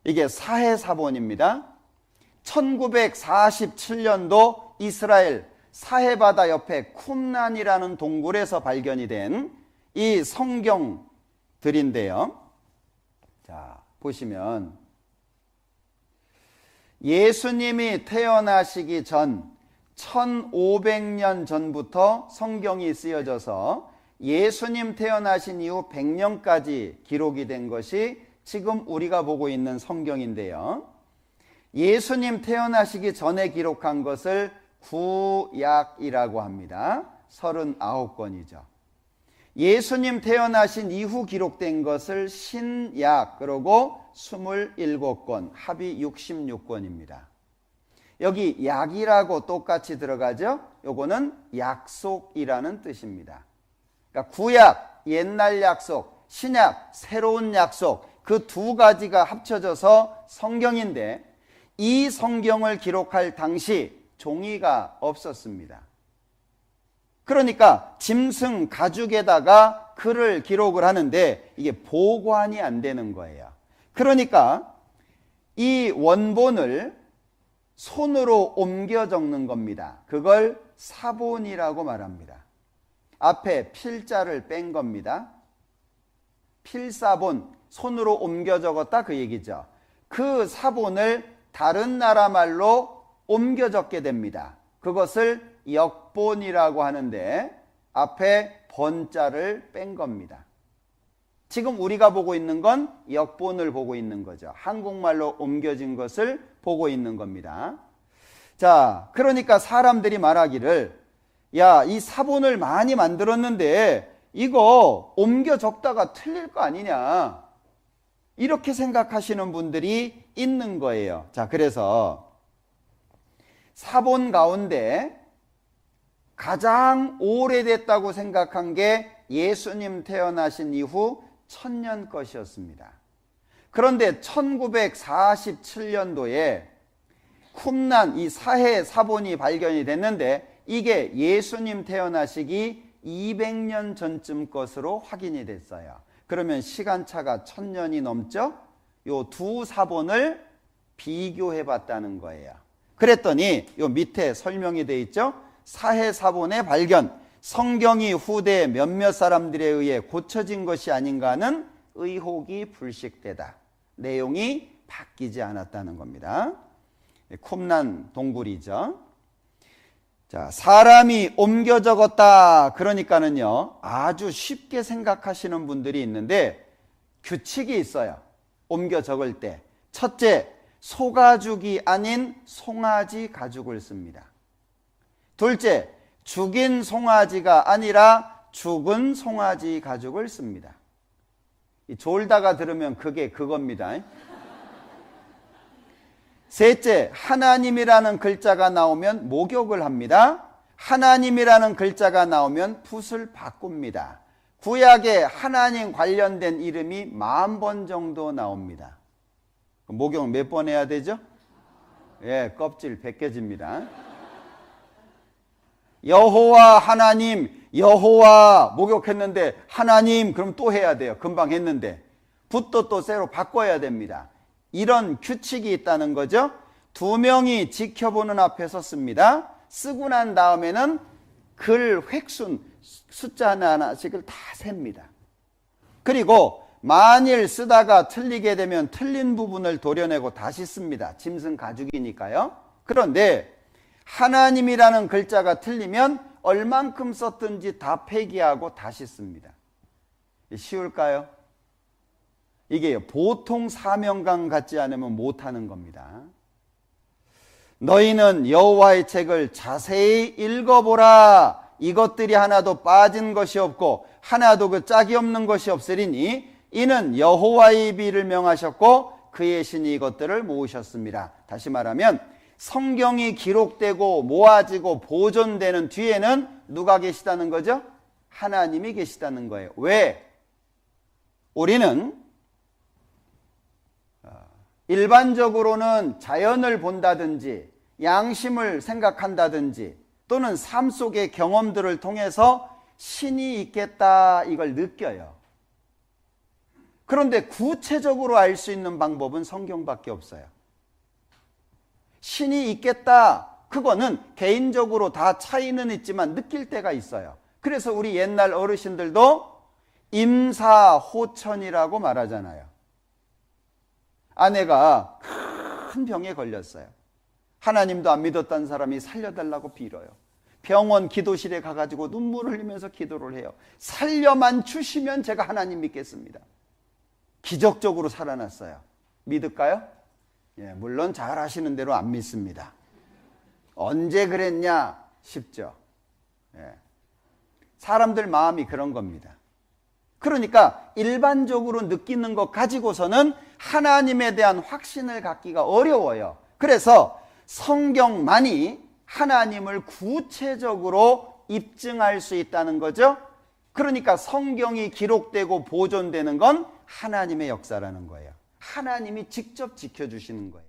이게 사해사본입니다. 1947년도 이스라엘 사해바다 옆에 쿰란이라는 동굴에서 발견이 된 이 성경들인데요. 자, 보시면 예수님이 태어나시기 전 1500년 전부터 성경이 쓰여져서 예수님 태어나신 이후 100년까지 기록이 된 것이 지금 우리가 보고 있는 성경인데요. 예수님 태어나시기 전에 기록한 것을 구약이라고 합니다. 39권이죠. 예수님 태어나신 이후 기록된 것을 신약, 그리고 27권, 합이 66권입니다. 여기 약이라고 똑같이 들어가죠? 요거는 약속이라는 뜻입니다. 그러니까 구약, 옛날 약속, 신약, 새로운 약속, 그 두 가지가 합쳐져서 성경인데, 이 성경을 기록할 당시 종이가 없었습니다. 그러니까 짐승 가죽에다가 글을 기록을 하는데 이게 보관이 안 되는 거예요. 그러니까 이 원본을 손으로 옮겨 적는 겁니다. 그걸 사본이라고 말합니다. 앞에 필자를 뺀 겁니다. 필사본, 손으로 옮겨 적었다 그 얘기죠. 그 사본을 다른 나라 말로 옮겨 적게 됩니다. 그것을 역본이라고 하는데 앞에 번자를 뺀 겁니다. 지금 우리가 보고 있는 건 역본을 보고 있는 거죠. 한국말로 옮겨진 것을 보고 있는 겁니다. 자, 그러니까 사람들이 말하기를, 야, 이 사본을 많이 만들었는데 이거 옮겨 적다가 틀릴 거 아니냐, 이렇게 생각하시는 분들이 있는 거예요. 자, 그래서 사본 가운데 가장 오래됐다고 생각한 게 예수님 태어나신 이후 1000년 것이었습니다. 그런데 1947년도에 쿰란 이 사해 사본이 발견이 됐는데 이게 예수님 태어나시기 200년 전쯤 것으로 확인이 됐어요. 그러면 시간차가 1000년이 넘죠? 요 두 사본을 비교해 봤다는 거예요. 그랬더니 요 밑에 설명이 되어 있죠? 사해사본의 발견, 성경이 후대 몇몇 사람들에 의해 고쳐진 것이 아닌가 하는 의혹이 불식되다. 내용이 바뀌지 않았다는 겁니다. 쿰란 동굴이죠. 자, 사람이 옮겨 적었다. 그러니까는요, 아주 쉽게 생각하시는 분들이 있는데 규칙이 있어요. 옮겨 적을 때. 첫째, 소가죽이 아닌 송아지 가죽을 씁니다. 둘째, 죽인 송아지가 아니라 죽은 송아지 가죽을 씁니다. 졸다가 들으면 그게 그겁니다. 셋째, 하나님이라는 글자가 나오면 목욕을 합니다. 하나님이라는 글자가 나오면 붓을 바꿉니다. 구약에 하나님 관련된 이름이 10,000번 정도 나옵니다. 목욕 몇 번 해야 되죠? 예, 껍질 벗겨집니다. 여호와 하나님, 여호와 목욕했는데 하나님 그럼 또 해야 돼요. 금방 했는데. 붓도 또 새로 바꿔야 됩니다. 이런 규칙이 있다는 거죠. 두 명이 지켜보는 앞에 섰습니다. 쓰고 난 다음에는 글 획순, 숫자 하나하나씩을 다 셉니다. 그리고 만일 쓰다가 틀리게 되면 틀린 부분을 도려내고 다시 씁니다. 짐승 가죽이니까요. 그런데 하나님이라는 글자가 틀리면 얼만큼 썼든지 다 폐기하고 다시 씁니다. 쉬울까요? 이게 보통 사명감 갖지 않으면 못하는 겁니다. 너희는 여호와의 책을 자세히 읽어보라. 이것들이 하나도 빠진 것이 없고 하나도 그 짝이 없는 것이 없으리니 이는 여호와의 비를 명하셨고 그의 신이 이것들을 모으셨습니다. 다시 말하면 성경이 기록되고 모아지고 보존되는 뒤에는 누가 계시다는 거죠? 하나님이 계시다는 거예요. 왜? 우리는 일반적으로는 자연을 본다든지 양심을 생각한다든지 또는 삶 속의 경험들을 통해서 신이 있겠다 이걸 느껴요. 그런데 구체적으로 알 수 있는 방법은 성경밖에 없어요. 신이 있겠다. 그거는 개인적으로 다 차이는 있지만 느낄 때가 있어요. 그래서 우리 옛날 어르신들도 임사호천이라고 말하잖아요. 아내가 큰 병에 걸렸어요. 하나님도 안 믿었다는 사람이 살려달라고 빌어요. 병원 기도실에 가가지고 눈물을 흘리면서 기도를 해요. 살려만 주시면 제가 하나님 믿겠습니다. 기적적으로 살아났어요. 믿을까요? 예, 물론 잘 아시는 대로 안 믿습니다. 언제 그랬냐 싶죠. 예. 사람들 마음이 그런 겁니다. 그러니까 일반적으로 느끼는 것 가지고서는 하나님에 대한 확신을 갖기가 어려워요. 그래서 성경만이 하나님을 구체적으로 입증할 수 있다는 거죠. 그러니까 성경이 기록되고 보존되는 건 하나님의 역사라는 거예요. 하나님이 직접 지켜주시는 거예요.